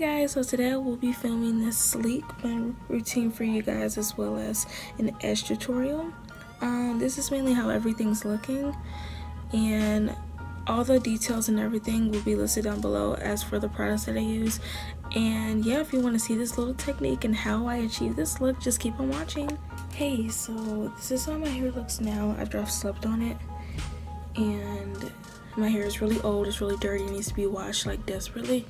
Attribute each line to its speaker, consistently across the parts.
Speaker 1: guys, so today I will be filming this sleek bun routine for you guys as well as an edge tutorial. This is mainly how everything's looking, and all the details and everything will be listed down below as for the products that I use. And yeah, if you want to see this little technique and how I achieve this look, just keep on watching. Hey, so this is how my hair looks now. I just slept on it and my hair is really old, it's really dirty, it needs to be washed like desperately.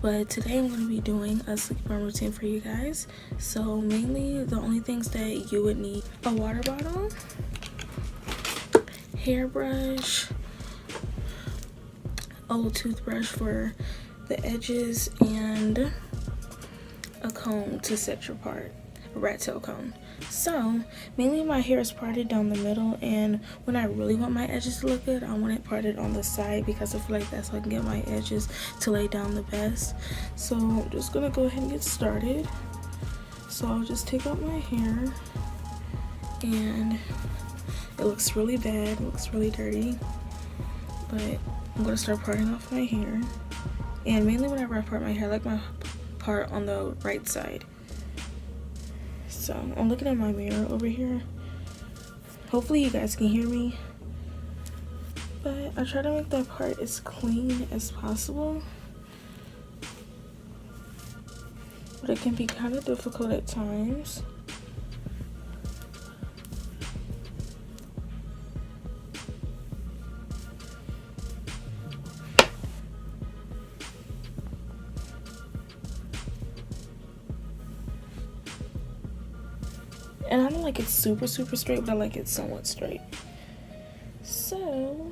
Speaker 1: But today I'm going to be doing a sleek bun routine for you guys. So mainly the only things that you would need: a water bottle, hairbrush, a little toothbrush for the edges, and a comb to set your part, a rat tail comb. So mainly my hair is parted down the middle, and when I really want my edges to look good, I want it parted on the side because I feel like that's how I can get my edges to lay down the best. So I'm just gonna go ahead and get started. So I'll just take out my hair, and it looks really bad, it looks really dirty, but I'm gonna start parting off my hair. And mainly whenever I part my hair, I like my part on the right side. So I'm looking at my mirror over here. Hopefully you guys can hear me, but I try to make that part as clean as possible, but it can be kind of difficult at times. And I don't like it super straight, but I like it somewhat straight. So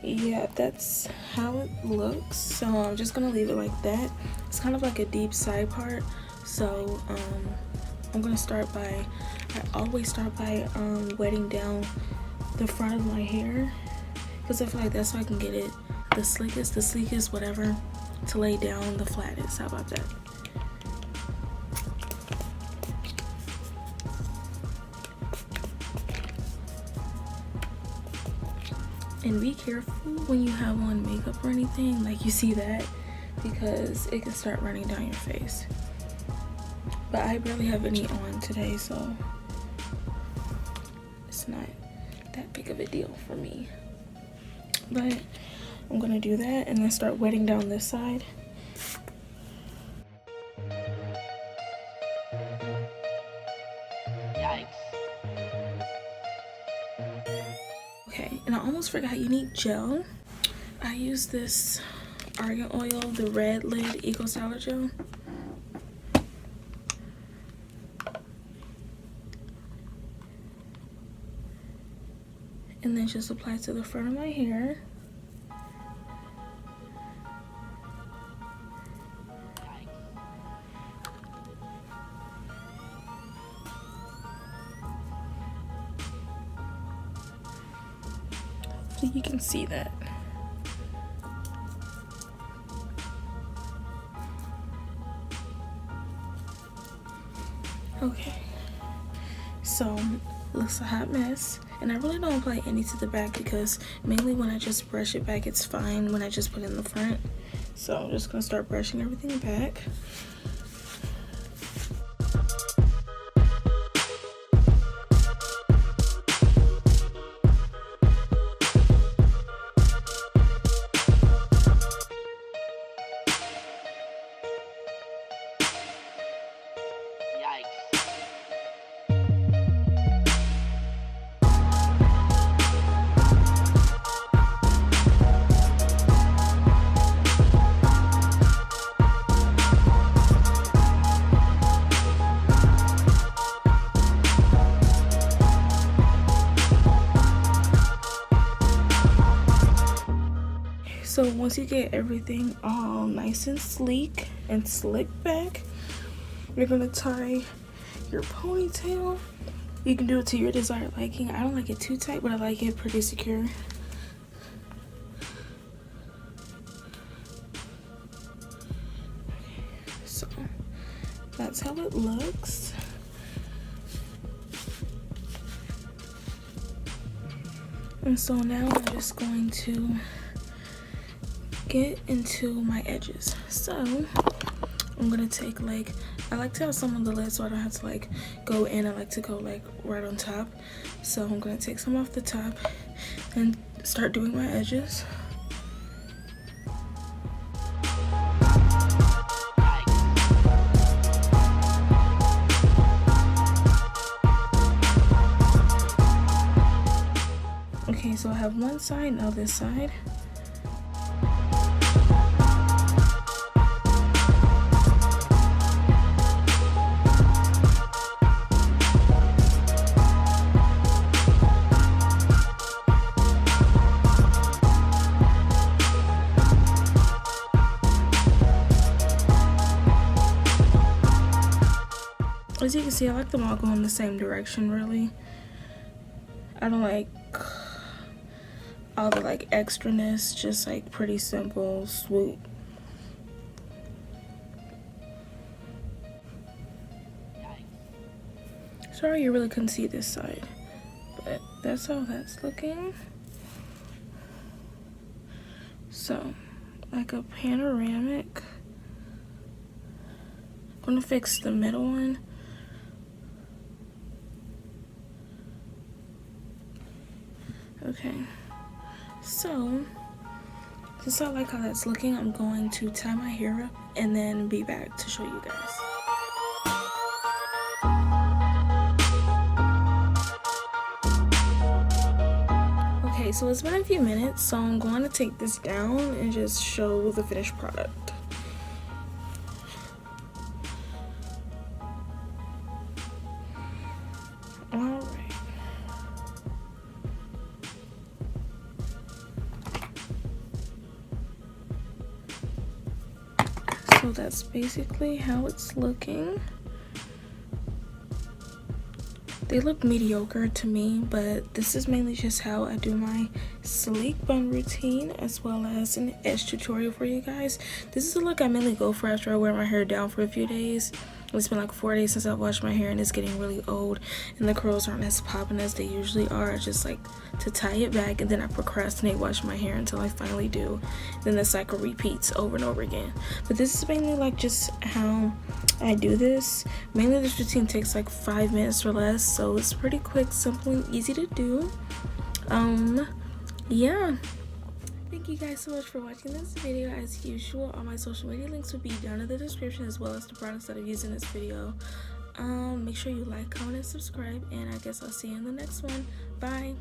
Speaker 1: yeah, that's how it looks. So I'm just gonna leave it like that. It's kind of like a deep side part. So I'm gonna start by, I always start by wetting down the front of my hair, because I feel like that's how I can get it the sleekest, whatever, to lay down the flattest. How about that? And be careful when you have on makeup or anything, like you see that, because it can start running down your face. But I barely have any on today, so it's not that big of a deal for me. But I'm gonna do that and then start wetting down this side. Yikes. Okay, and I almost forgot, you need gel. I use this argan oil, the red lid eco styler gel. And then just apply it to the front of my hair. So you can see that. Okay, so looks a hot mess, and I really don't apply any to the back because mainly when I just brush it back, it's fine when I just put it in the front. So I'm just gonna start brushing everything back. So once you get everything all nice and sleek and slick back, you're gonna tie your ponytail. You can do it to your desired liking. I don't like it too tight, but I like it pretty secure. So that's how it looks. And so now I'm just going to get into my edges. So I'm gonna take, like, I like to have some on the lid so I don't have to like go in. I like to go like right on top. So I'm gonna take some off the top and start doing my edges. Okay, so I have one side, now this side. As you can see, I like them all going the same direction, really. I don't like all the like extraness, just like pretty simple swoop. Sorry you really couldn't see this side, but that's how that's looking. So, like a panoramic. I'm gonna fix the middle one. Okay, so since I like how that's looking, I'm going to tie my hair up and then be back to show you guys. Okay, so it's been a few minutes, so I'm going to take this down and just show the finished product. Alright. So that's basically how it's looking. They look mediocre to me, but this is mainly just how I do my sleek bun routine, as well as an edge tutorial for you guys. This is a look I mainly go for after I wear my hair down for a few days. It's been like 4 days since I've washed my hair and it's getting really old and the curls aren't as popping as they usually are. I just like to tie it back and then I procrastinate washing my hair until I finally do. Then the cycle repeats over and over again. But this is mainly like just how I do this. Mainly this routine takes like 5 minutes or less, so it's pretty quick, simple, and easy to do. Yeah. Thank you guys so much for watching this video. As usual, all my social media links will be down in the description, as well as the products that I've used in this video. Make sure you like, comment, and subscribe, and I guess I'll see you in the next one. Bye.